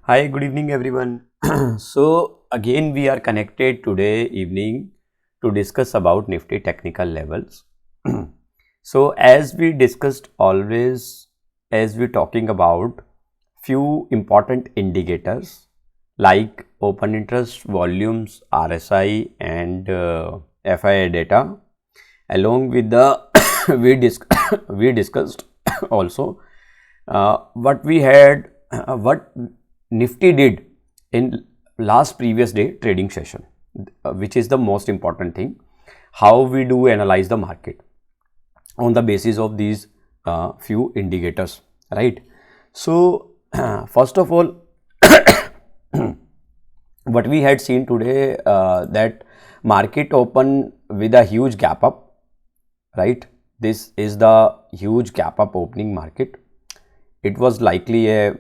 Hi, good evening, everyone. So, again, we are connected today evening to discuss about Nifty technical levels. So, as we discussed always, as we talking about few important indicators like open interest, volumes, RSI, and FII data, along with the we discussed also what we had, what Nifty did in last previous day trading session, which is the most important thing. How we do analyze the market on the basis of these few indicators, right? So, first of all, what we had seen today that market open with a huge gap up, right? This is the huge gap up opening market. It was likely a,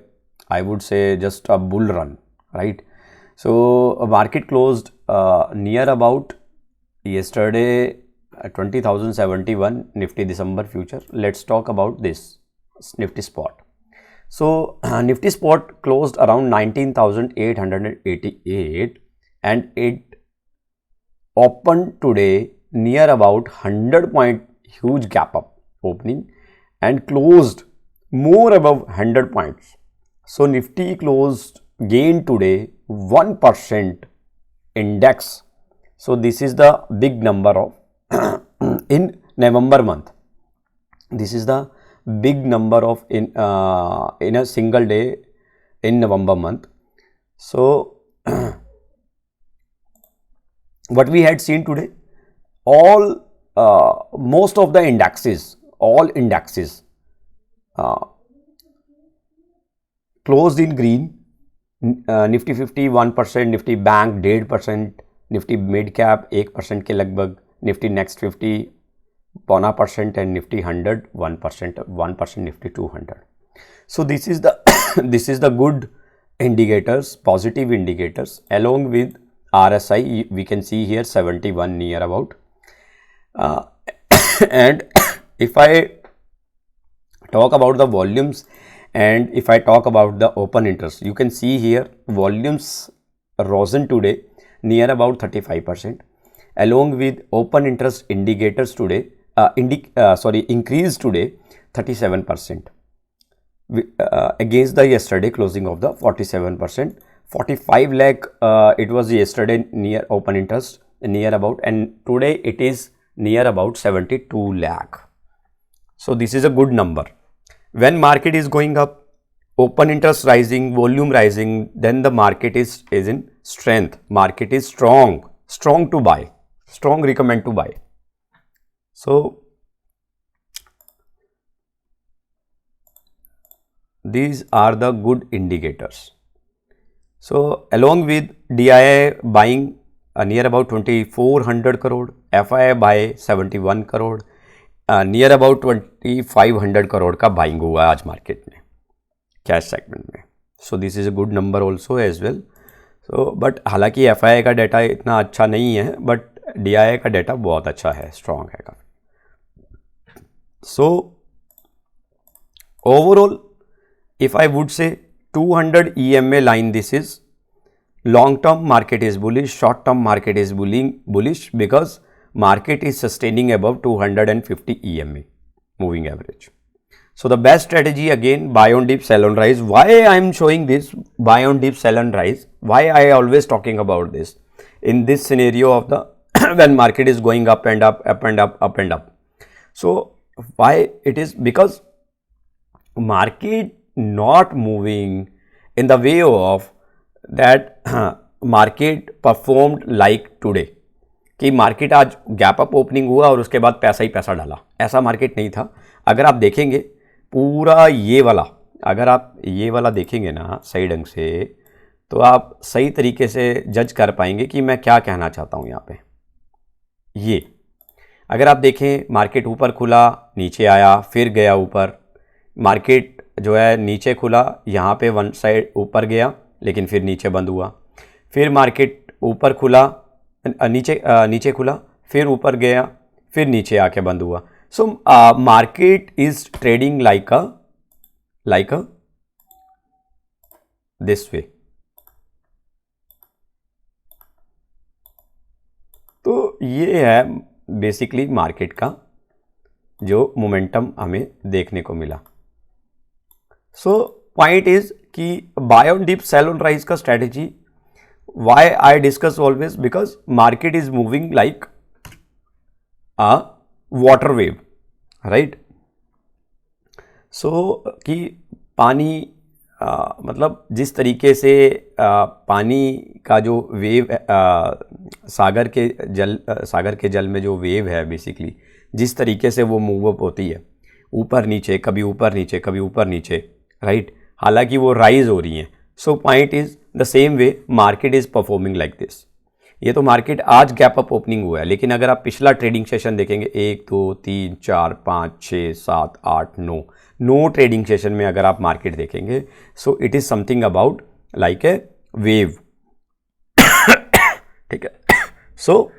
I would say, just a bull run, right? So market closed near about yesterday 20,071 Nifty December future. Let's talk about this Nifty spot. So Nifty spot closed around 19,888 and it opened today near about 100 point huge gap up opening and closed more above 100 points. So Nifty closed gain today 1% index. So this is the big number of in November month. This is the big number of in a single day in November month. So what we had seen today, all most of the indexes, all indexes closed in green. Nifty 50 1%, Nifty bank 1.5%, Nifty mid cap 1% के लगभग, Nifty next 50 0.25% and Nifty 100 1%, Nifty 200. So this is the this is the good indicators, positive indicators. Along with RSI, we can see here 71 near about. And if I talk about the volumes and if I talk about the open interest, you can see here volumes risen today near about 35%, along with open interest indicators today increased today 37% against the yesterday closing of the 47%. 45 lakh it was yesterday near open interest near about, and today it is near about 72 lakh. So this is a good number. When market is going up, open interest rising, volume rising, then the market is in strength. Market is strong to buy, strong recommend to buy. So these are the good indicators. So along with DII buying near about 2400 crore, FII buy 71 crore, near about 2500 crore का buying हुआ आज market में cash segment में. So this is a good number also as well. So but हालांकि FII का data इतना अच्छा नहीं है, बट डीआईआई का डाटा बहुत अच्छा है, स्ट्रॉन्ग है काफ़ी. So overall if I would say 200 EMA line, this is long term market is bullish, short term market is bullish because market is sustaining above 250 EMA moving average. So the best strategy again, buy on dip, sell on rise. Why I am showing this buy on dip, sell on rise? Why I always talking about this in this scenario of the when market is going up and up, up and up, up and up. So why it is? Because market not moving in the way of that market performed like today. कि market आज gap up opening हुआ और उसके बाद पैसा ही पैसा डाला, ऐसा मार्केट नहीं था. अगर आप देखेंगे पूरा ये वाला, अगर आप ये वाला देखेंगे ना सही ढंग से, तो आप सही तरीके से जज कर पाएंगे कि मैं क्या कहना चाहता हूँ यहाँ पे. ये अगर आप देखें, मार्केट ऊपर खुला, नीचे आया, फिर गया ऊपर. मार्केट जो है नीचे खुला, यहाँ पे वन साइड ऊपर गया, लेकिन फिर नीचे बंद हुआ. फिर मार्केट ऊपर खुला, नीचे खुला, फिर ऊपर गया, फिर नीचे आके बंद हुआ. So market is trading like a this way. तो ये है बेसिकली मार्केट का जो मोमेंटम हमें देखने को मिला। सो पॉइंट इज कि buy on dip sell on rise का strategy why I discuss always, because market is moving like a water wave, right. So कि पानी मतलब जिस तरीके से पानी का जो वेव सागर के जल में जो वेव है बेसिकली जिस तरीके से वो मूव अप होती है ऊपर नीचे, कभी ऊपर नीचे, कभी ऊपर नीचे, राइट, हालांकि वो राइज हो रही हैं। सो point is the same way market is performing like this. ये तो मार्केट आज गैप अप ओपनिंग हुआ है, लेकिन अगर आप पिछला ट्रेडिंग सेशन देखेंगे 1 2 3 4 5 6 7 8 9 ट्रेडिंग सेशन में अगर आप मार्केट देखेंगे, so it is something about like a wave, ठीक है। So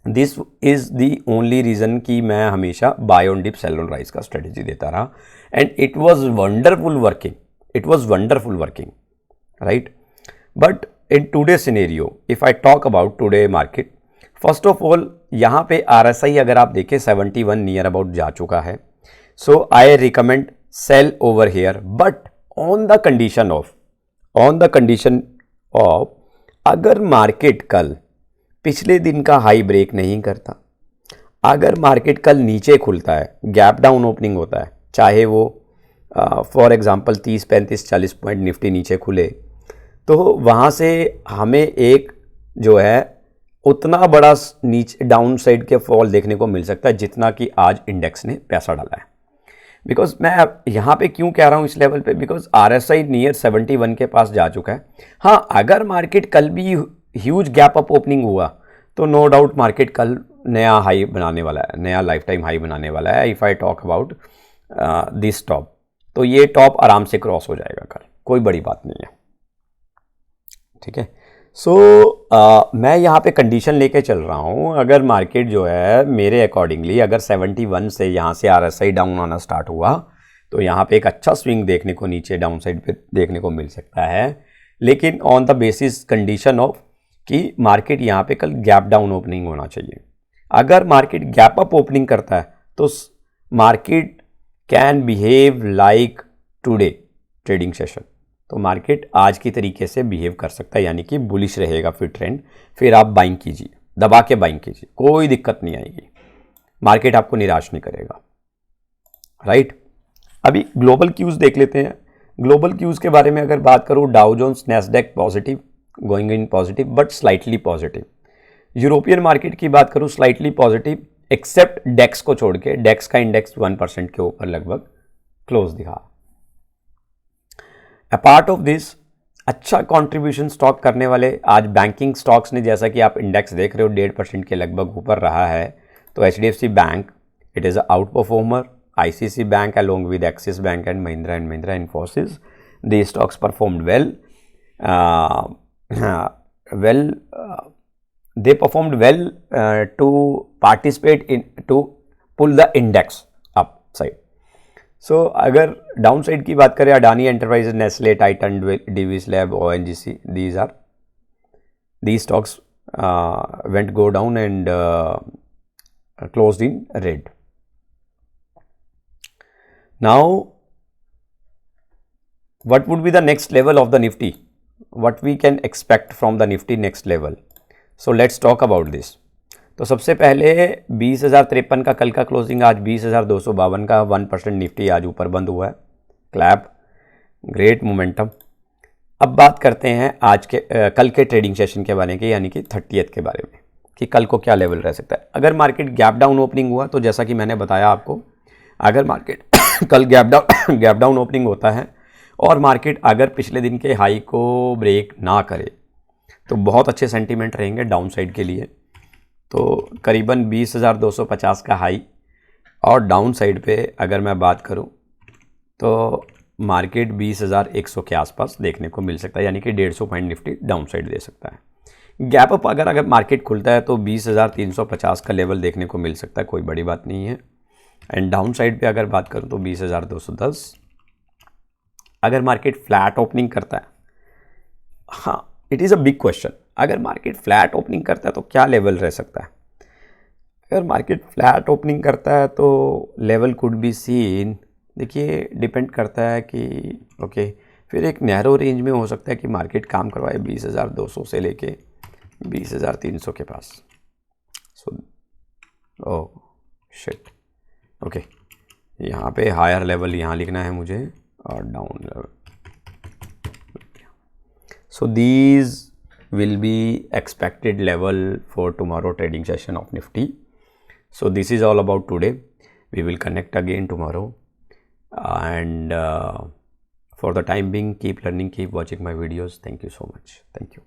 this is the only reason कि मैं हमेशा buy on dip sell on rise का स्ट्रेटेजी देता रहा, and it was wonderful working, right. But in today's scenario, if I talk about today market, first of all यहाँ पे RSI अगर आप देखें 71 नियर अबाउट जा चुका है। So I recommend sell over here, but on the condition of अगर market कल पिछले दिन का हाई ब्रेक नहीं करता, अगर मार्केट कल नीचे खुलता है, गैप डाउन ओपनिंग होता है, चाहे वो फॉर एग्जांपल 30 35 40 पॉइंट निफ्टी नीचे खुले, तो वहाँ से हमें एक जो है उतना बड़ा नीचे डाउन साइड के फॉल देखने को मिल सकता है जितना कि आज इंडेक्स ने पैसा डाला है। बिकॉज मैं यहाँ पे क्यों कह रहा हूँ इस लेवल पे, बिकॉज RSI नियर 71 के पास जा चुका है। हाँ, अगर मार्केट कल भी ह्यूज गैप अप ओपनिंग हुआ तो नो डाउट मार्केट कल नया हाई बनाने वाला है, नया लाइफ टाइम हाई बनाने वाला है। If I talk about this top, तो ये टॉप आराम से क्रॉस हो जाएगा कल, कोई बड़ी बात नहीं है, ठीक है। सो मैं यहाँ पे कंडीशन लेके चल रहा हूँ। अगर मार्केट जो है मेरे अकॉर्डिंगली अगर 71 से यहाँ से RSI डाउन आना स्टार्ट हुआ तो यहाँ पे एक अच्छा स्विंग देखने को नीचे डाउन साइड पे देखने को मिल सकता है, लेकिन on the basis condition of कि मार्केट यहाँ पे कल गैप डाउन ओपनिंग होना चाहिए। अगर मार्केट गैप अप ओपनिंग करता है तो market can behave like today trading session, तो मार्केट आज की तरीके से बिहेव कर सकता है, यानी कि बुलिश रहेगा फिर ट्रेंड, फिर आप बाइंग कीजिए, दबा के बाइंग कीजिए, कोई दिक्कत नहीं आएगी, मार्केट आपको निराश नहीं करेगा, राइट। अभी ग्लोबल क्यूज देख लेते हैं। ग्लोबल क्यूज के बारे में अगर बात करूँ, Dow Jones Nasdaq positive, going in positive but slightly positive. European market की बात करूँ स्लाइटली पॉजिटिव, एक्सेप्ट डेक्स को छोड़ के, डेक्स का इंडेक्स 1% के ऊपर लगभग क्लोज दिखा। अपार्ट ऑफ दिस अच्छा कंट्रीब्यूशन स्टॉक करने वाले आज बैंकिंग स्टॉक्स ने, जैसा कि आप इंडेक्स देख रहे हो 1.5% के लगभग ऊपर रहा है, तो HDFC bank it is out performer, ICICI bank along with axis bank and Mahindra Infosys, the stocks performed well, they performed well to participate in to pull the index upside. So अगर डाउन साइड की बात करें, Adani Enterprises, Nestle, Titan, Divi's lab, ONGC, these stocks went go down and closed in red. Now what would be the next level of the Nifty? What we can expect from the Nifty next level? So let's talk about this. तो सबसे पहले 20,053 का कल का closing, आज 20,252 का 1% Nifty आज ऊपर बंद हुआ है, क्लैप, ग्रेट मोमेंटम। अब बात करते हैं आज के कल के ट्रेडिंग सेशन के बारे में, यानी कि 30th के बारे में, कि कल को क्या लेवल रह सकता है। अगर मार्केट गैप डाउन ओपनिंग हुआ तो जैसा कि मैंने बताया आपको, अगर मार्केट कल गैप डाउन ओपनिंग होता है और मार्केट अगर पिछले दिन के हाई को ब्रेक ना करे तो बहुत अच्छे सेंटीमेंट रहेंगे डाउन साइड के लिए। तो करीबन 20,250 का हाई, और डाउन साइड पे अगर मैं बात करूं तो मार्केट 20,100 के आसपास देखने को मिल सकता है, यानी कि 150 पॉइंट निफ्टी डाउन साइड दे सकता है। गैप अप अगर मार्केट खुलता है तो 20,350 का लेवल देखने को मिल सकता है, कोई बड़ी बात नहीं है। एंड डाउन साइड पे अगर बात करूं तो 20,210, अगर मार्केट फ्लैट ओपनिंग करता है, हाँ it is a big question, अगर मार्केट फ्लैट ओपनिंग करता है तो क्या लेवल रह सकता है? अगर मार्केट फ्लैट ओपनिंग करता है तो लेवल कुड बी सीन, देखिए डिपेंड करता है कि ओके फिर एक नैरो रेंज में हो सकता है कि मार्केट काम करवाए 20,200 से लेके 20,300 के पास। सो ओह शिट, ओके यहाँ पे हायर लेवल यहाँ लिखना है मुझे और down level. So these will be expected level for tomorrow trading session of Nifty. So this is all about today. We will connect again tomorrow, and for the time being, keep learning, keep watching my videos. Thank you so much. Thank you.